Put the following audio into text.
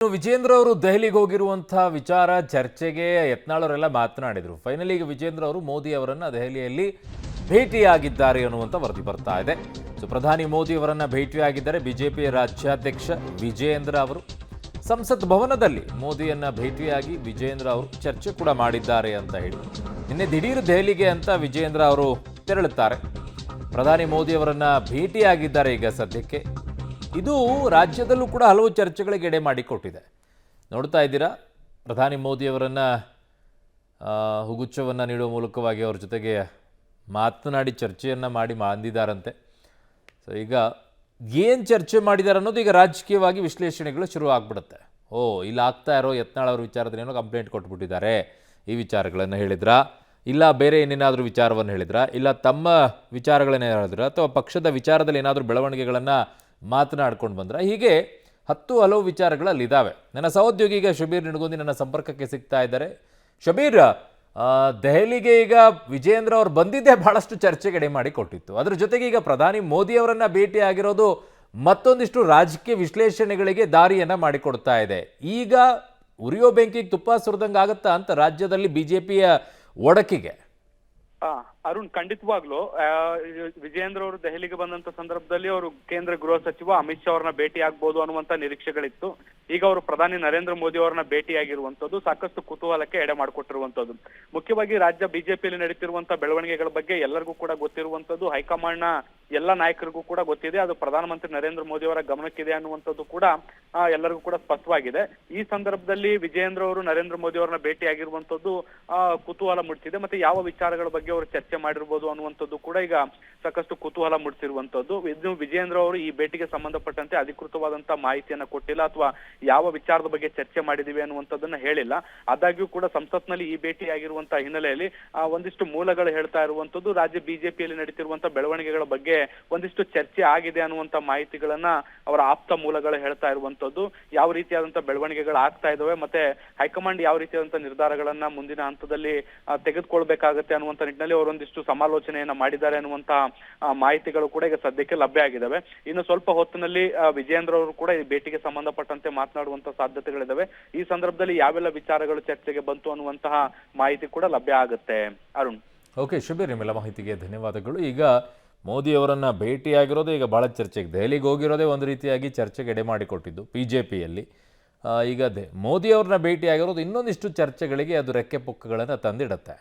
ಇನ್ನು ವಿಜೇಂದ್ರ ಅವರು ದೆಹಲಿಗೆ ಹೋಗಿರುವಂತಹ ವಿಚಾರ ಚರ್ಚೆಗೆ ಯತ್ನಾಳವರೆಲ್ಲ ಮಾತನಾಡಿದರು. ಫೈನಲಿ ಈಗ ವಿಜೇಂದ್ರ ಅವರು ಮೋದಿ ಅವರನ್ನ ದೆಹಲಿಯಲ್ಲಿ ಭೇಟಿಯಾಗಿದ್ದಾರೆ ಅನ್ನುವಂಥ ವರದಿ ಬರ್ತಾ ಇದೆ. ಸೊ ಪ್ರಧಾನಿ ಮೋದಿ ಅವರನ್ನ ಭೇಟಿಯಾಗಿದ್ದಾರೆ ಬಿಜೆಪಿ ರಾಜ್ಯಾಧ್ಯಕ್ಷ ವಿಜೇಂದ್ರ ಅವರು. ಸಂಸತ್ ಭವನದಲ್ಲಿ ಮೋದಿಯನ್ನ ಭೇಟಿಯಾಗಿ ವಿಜೇಂದ್ರ ಅವರು ಚರ್ಚೆ ಕೂಡ ಮಾಡಿದ್ದಾರೆ ಅಂತ ಹೇಳಿ ನಿನ್ನೆ ದಿಢೀರ್ ದೆಹಲಿಗೆ ಅಂತ ವಿಜೇಂದ್ರ ಅವರು ತೆರಳುತ್ತಾರೆ. ಪ್ರಧಾನಿ ಮೋದಿ ಅವರನ್ನ ಭೇಟಿಯಾಗಿದ್ದಾರೆ ಈಗ ಸದ್ಯಕ್ಕೆ. ಇದು ರಾಜ್ಯದಲ್ಲೂ ಕೂಡ ಹಲವು ಚರ್ಚೆಗಳಿಗೆ ಎಡೆ ಮಾಡಿಕೊಟ್ಟಿದೆ. ನೋಡ್ತಾ ಇದ್ದೀರಾ, ಪ್ರಧಾನಿ ಮೋದಿಯವರನ್ನು ಹುಗುಚ್ಛವನ್ನು ನೀಡುವ ಮೂಲಕವಾಗಿ ಅವ್ರ ಜೊತೆಗೆ ಮಾತನಾಡಿ ಚರ್ಚೆಯನ್ನು ಮಾಡಿ ಅಂದಿದ್ದಾರಂತೆ. ಸೊ ಈಗ ಏನು ಚರ್ಚೆ ಮಾಡಿದ್ದಾರೆ ಅನ್ನೋದು ಈಗ ರಾಜಕೀಯವಾಗಿ ವಿಶ್ಲೇಷಣೆಗಳು ಶುರು ಆಗ್ಬಿಡುತ್ತೆ. ಇಲ್ಲಿ ಆಗ್ತಾ ಇರೋ ಯತ್ನಾಳ್ ಅವ್ರ ವಿಚಾರದಲ್ಲಿ ಏನೋ ಕಂಪ್ಲೇಂಟ್ ಕೊಟ್ಬಿಟ್ಟಿದ್ದಾರೆ, ಈ ವಿಚಾರಗಳನ್ನು ಹೇಳಿದ್ರಾ, ಇಲ್ಲ ಬೇರೆ ಏನೇನಾದರೂ ವಿಚಾರವನ್ನು ಹೇಳಿದ್ರಾ, ಇಲ್ಲ ತಮ್ಮ ವಿಚಾರಗಳನ್ನೇ ಹೇಳಿದ್ರಾ, ಅಥವಾ ಪಕ್ಷದ ವಿಚಾರದಲ್ಲಿ ಏನಾದರೂ ಬೆಳವಣಿಗೆಗಳನ್ನು ಮಾತನಾಡ್ಕೊಂಡು ಬಂದ್ರೆ, ಹೀಗೆ ಹಲವು ವಿಚಾರಗಳಲ್ಲಿದ್ದಾವೆ. ನನ್ನ ಸಹೋದ್ಯೋಗಿ ಈಗ ಶಬೀರ್ ನಿಡಗುಂದಿ ನನ್ನ ಸಂಪರ್ಕಕ್ಕೆ ಸಿಗ್ತಾ ಇದ್ದಾರೆ. ಶಬೀರ್, ದೆಹಲಿಗೆ ಈಗ ವಿಜೇಂದ್ರ ಅವರು ಬಂದಿದ್ದೇ ಬಹಳಷ್ಟು ಚರ್ಚೆಗೆ ಎಡೆ ಮಾಡಿ ಕೊಟ್ಟಿತ್ತು. ಅದ್ರ ಜೊತೆಗೆ ಈಗ ಪ್ರಧಾನಿ ಮೋದಿ ಅವರನ್ನ ಭೇಟಿ ಆಗಿರೋದು ಮತ್ತೊಂದಿಷ್ಟು ರಾಜಕೀಯ ವಿಶ್ಲೇಷಣೆಗಳಿಗೆ ದಾರಿಯನ್ನ ಮಾಡಿಕೊಡ್ತಾ ಇದೆ. ಈಗ ಉರಿಯೋ ಬೆಂಕಿಗೆ ತುಪ್ಪ ಸುರಿದಂಗೆ ಆಗುತ್ತಾ ಅಂತ ರಾಜ್ಯದಲ್ಲಿ ಬಿಜೆಪಿಯ ಒಡಕಿಗೆ? ಅರುಣ್, ಖಂಡಿತವಾಗ್ಲು ವಿಜೇಂದ್ರ ಅವರು ದೆಹಲಿಗೆ ಬಂದಂತ ಸಂದರ್ಭದಲ್ಲಿ ಅವರು ಕೇಂದ್ರ ಗೃಹ ಸಚಿವ ಅಮಿತ್ ಶಾ ಅವರನ್ನ ಭೇಟಿ ಆಗ್ಬೋದು ಅನ್ನುವಂತ ನಿರೀಕ್ಷೆಗಳಿತ್ತು. ಈಗ ಅವರು ಪ್ರಧಾನಿ ನರೇಂದ್ರ ಮೋದಿ ಅವರನ್ನ ಭೇಟಿಯಾಗಿರುವಂತದ್ದು ಸಾಕಷ್ಟು ಕುತೂಹಲಕ್ಕೆ ಎಡೆ ಮಾಡಿಕೊಟ್ಟಿರುವಂತದ್ದು. ಮುಖ್ಯವಾಗಿ ರಾಜ್ಯ ಬಿಜೆಪಿಯಲ್ಲಿ ನಡೀತಿರುವಂತಹ ಬೆಳವಣಿಗೆಗಳ ಬಗ್ಗೆ ಎಲ್ಲರಿಗೂ ಕೂಡ ಗೊತ್ತಿರುವಂತದ್ದು, ಹೈಕಮಾಂಡ್ ನ ಎಲ್ಲ ನಾಯಕರಿಗೂ ಕೂಡ ಗೊತ್ತಿದೆ. ಅದು ಪ್ರಧಾನಮಂತ್ರಿ ನರೇಂದ್ರ ಮೋದಿ ಅವರ ಗಮನಕ್ಕಿದೆ ಅನ್ನುವಂಥದ್ದು ಕೂಡ ಎಲ್ಲರಿಗೂ ಕೂಡ ಸ್ಪಷ್ಟವಾಗಿದೆ. ಈ ಸಂದರ್ಭದಲ್ಲಿ ವಿಜೇಂದ್ರ ಅವರು ನರೇಂದ್ರ ಮೋದಿ ಅವರನ್ನ ಭೇಟಿಯಾಗಿರುವಂತದ್ದು ಕುತೂಹಲ ಮೂಡಿಸಿದೆ. ಮತ್ತೆ ಯಾವ ವಿಚಾರಗಳ ಬಗ್ಗೆ ಅವರು ಚರ್ಚೆ ಮಾಡಿರ್ಬೋದು ಅನ್ನುವಂಥದ್ದು ಕೂಡ ಈಗ ಸಾಕಷ್ಟು ಕುತೂಹಲ ಮೂಡಿಸಿರುವಂತದ್ದು. ಇನ್ನು ವಿಜೇಂದ್ರ ಅವರು ಈ ಭೇಟಿಗೆ ಸಂಬಂಧಪಟ್ಟಂತೆ ಅಧಿಕೃತವಾದಂತಹ ಮಾಹಿತಿಯನ್ನ ಕೊಟ್ಟಿಲ್ಲ, ಅಥವಾ ಯಾವ ವಿಚಾರದ ಬಗ್ಗೆ ಚರ್ಚೆ ಮಾಡಿದೀವಿ ಅನ್ನುವಂಥದ್ದನ್ನ ಹೇಳಿಲ್ಲ. ಆದಾಗ್ಯೂ ಕೂಡ ಸಂಸತ್ನಲ್ಲಿ ಈ ಭೇಟಿ ಆಗಿರುವಂತಹ ಹಿನ್ನೆಲೆಯಲ್ಲಿ ಒಂದಿಷ್ಟು ಮೂಲಗಳು ಹೇಳ್ತಾ ಇರುವಂತದ್ದು, ರಾಜ್ಯ ಬಿಜೆಪಿಯಲ್ಲಿ ನಡೀತಿರುವಂತಹ ಬೆಳವಣಿಗೆಗಳ ಬಗ್ಗೆ ಒಂದಿಷ್ಟು ಚರ್ಚೆ ಆಗಿದೆ ಅನ್ನುವಂತ ಮಾಹಿತಿಗಳನ್ನ ಅವರ ಆಪ್ತ ಮೂಲಗಳು ಹೇಳ್ತಾ ಇರುವಂತದ್ದು. ಯಾವ ರೀತಿಯಾದಂತಹ ಬೆಳವಣಿಗೆಗಳು ಆಗ್ತಾ ಇದಾವೆ, ಮತ್ತೆ ಹೈಕಮಾಂಡ್ ಯಾವ ರೀತಿಯಾದಂತಹ ನಿರ್ಧಾರಗಳನ್ನ ಮುಂದಿನ ಹಂತದಲ್ಲಿ ತೆಗೆದುಕೊಳ್ಬೇಕಾಗತ್ತೆ ಅನ್ನುವಂತ ನಿಟ್ಟಿನಲ್ಲಿ ಅವರೊಂದಿಷ್ಟು ಸಮಾಲೋಚನೆಯನ್ನ ಮಾಡಿದ್ದಾರೆ ಅನ್ನುವಂತಹ ಮಾಹಿತಿಗಳು ಕೂಡ ಈಗ ಸದ್ಯಕ್ಕೆ ಲಭ್ಯ ಆಗಿದ್ದಾವೆ. ಇನ್ನು ಸ್ವಲ್ಪ ಹೊತ್ತಿನಲ್ಲಿ ವಿಜೇಂದ್ರ ಅವರು ಕೂಡ ಈ ಭೇಟಿಗೆ ಸಂಬಂಧಪಟ್ಟಂತೆ ಮಾತನಾಡುವಂತಹ ಸಾಧ್ಯತೆಗಳಿದಾವೆ. ಈ ಸಂದರ್ಭದಲ್ಲಿ ಯಾವೆಲ್ಲ ವಿಚಾರಗಳು ಚರ್ಚೆಗೆ ಬಂತು ಅನ್ನುವಂತಹ ಮಾಹಿತಿ ಕೂಡ ಲಭ್ಯ ಆಗುತ್ತೆ. ಅರುಣ್. ಓಕೆ ಶಬೀರ್, ನಿಮ್ಮೆಲ್ಲ ಮಾಹಿತಿಗೆ ಧನ್ಯವಾದಗಳು. ಈಗ ಮೋದಿ ಅವರನ್ನ ಭೇಟಿಯಾಗಿರೋದು ಈಗ ಬಹಳ ಚರ್ಚೆಗೆ, ದೆಹಲಿಗೆ ಹೋಗಿರೋದೇ ಒಂದು ರೀತಿಯಾಗಿ ಚರ್ಚೆಗೆ ಎಡೆ ಮಾಡಿಕೊಟ್ಟಿದ್ದು ಬಿಜೆಪಿಯಲ್ಲಿ. ಈಗ ಮೋದಿ ಅವ್ರನ್ನ ಭೇಟಿಯಾಗಿರೋದು ಇನ್ನೊಂದಿಷ್ಟು ಚರ್ಚೆಗಳಿಗೆ ಅದು ರೆಕ್ಕೆ ಪುಕ್ಕಗಳನ್ನು ತಂದಿಡುತ್ತೆ.